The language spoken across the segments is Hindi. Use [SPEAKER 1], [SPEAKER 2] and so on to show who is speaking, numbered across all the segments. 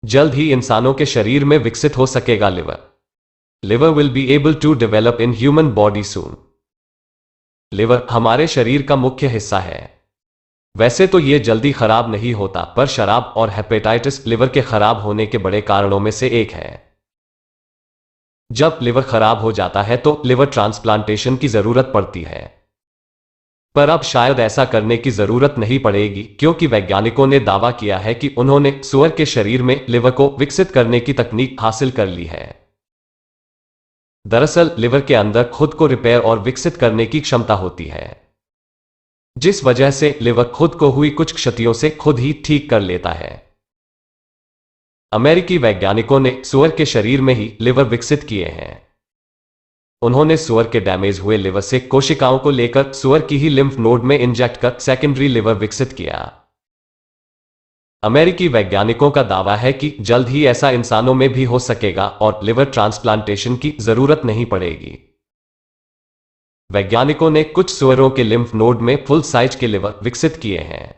[SPEAKER 1] जल्द ही इंसानों के शरीर में विकसित हो सकेगा liver. Liver will be able to develop in human body soon. Liver हमारे शरीर का मुख्य हिस्सा है। वैसे तो यह जल्दी खराब नहीं होता, पर शराब और हेपेटाइटिस लिवर के खराब होने के बड़े कारणों में से एक है। जब लिवर खराब हो जाता है तो लिवर ट्रांसप्लांटेशन की जरूरत पड़ती है, पर अब शायद ऐसा करने की जरूरत नहीं पड़ेगी, क्योंकि वैज्ञानिकों ने दावा किया है कि उन्होंने सूअर के शरीर में लिवर को विकसित करने की तकनीक हासिल कर ली है। दरअसल लिवर के अंदर खुद को रिपेयर और विकसित करने की क्षमता होती है, जिस वजह से लिवर खुद को हुई कुछ क्षतियों से खुद ही ठीक कर लेता है। अमेरिकी वैज्ञानिकों ने सूअर के शरीर में ही लिवर विकसित किए हैं। उन्होंने सूअर के डैमेज हुए लिवर से कोशिकाओं को लेकर सूअर की ही लिम्फ नोड में इंजेक्ट कर सेकेंडरी लिवर विकसित किया। अमेरिकी वैज्ञानिकों का दावा है कि जल्द ही ऐसा इंसानों में भी हो सकेगा और लिवर ट्रांसप्लांटेशन की जरूरत नहीं पड़ेगी। वैज्ञानिकों ने कुछ सूअरों के लिम्फ नोड में फुल साइज के लिवर विकसित किए हैं।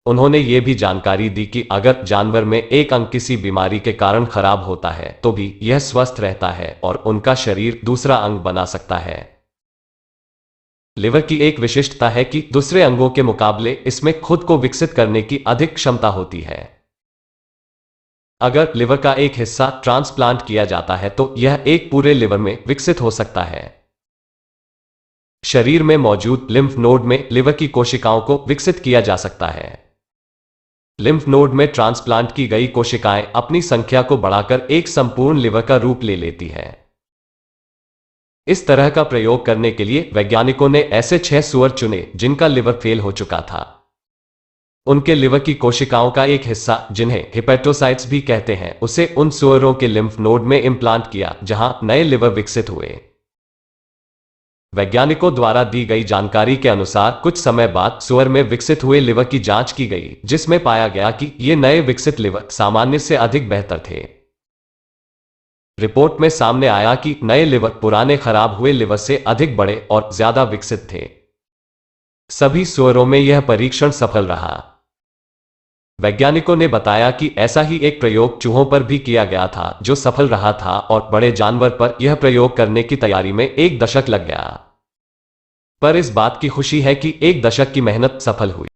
[SPEAKER 1] उन्होंने ये भी जानकारी दी कि अगर जानवर में एक अंग किसी बीमारी के कारण खराब होता है तो भी यह स्वस्थ रहता है और उनका शरीर दूसरा अंग बना सकता है। लिवर की एक विशिष्टता है कि दूसरे अंगों के मुकाबले इसमें खुद को विकसित करने की अधिक क्षमता होती है। अगर लिवर का एक हिस्सा ट्रांसप्लांट किया जाता है तो यह एक पूरे लिवर में विकसित हो सकता है। शरीर में मौजूद लिम्फ नोड में लिवर की कोशिकाओं को विकसित किया जा सकता है। लिम्फ नोड में ट्रांसप्लांट की गई कोशिकाएं अपनी संख्या को बढ़ाकर एक संपूर्ण लिवर का रूप ले लेती हैं। इस तरह का प्रयोग करने के लिए वैज्ञानिकों ने ऐसे 6 सूअर चुने जिनका लिवर फेल हो चुका था। उनके लिवर की कोशिकाओं का एक हिस्सा, जिन्हें हेपेटोसाइट्स भी कहते हैं, उसे उन सूअरों के लिम्फ नोड में इम्प्लांट किया जहां नए लिवर विकसित हुए। वैज्ञानिकों द्वारा दी गई जानकारी के अनुसार कुछ समय बाद सूअर में विकसित हुए लिवर की जांच की गई, जिसमें पाया गया कि ये नए विकसित लिवर सामान्य से अधिक बेहतर थे। रिपोर्ट में सामने आया कि नए लिवर पुराने खराब हुए लिवर से अधिक बड़े और ज्यादा विकसित थे। सभी सूअरों में यह परीक्षण सफल रहा। वैज्ञानिकों ने बताया कि ऐसा ही एक प्रयोग चूहों पर भी किया गया था जो सफल रहा था, और बड़े जानवर पर यह प्रयोग करने की तैयारी में 1 दशक लग गया। पर इस बात की खुशी है कि 1 दशक की मेहनत सफल हुई।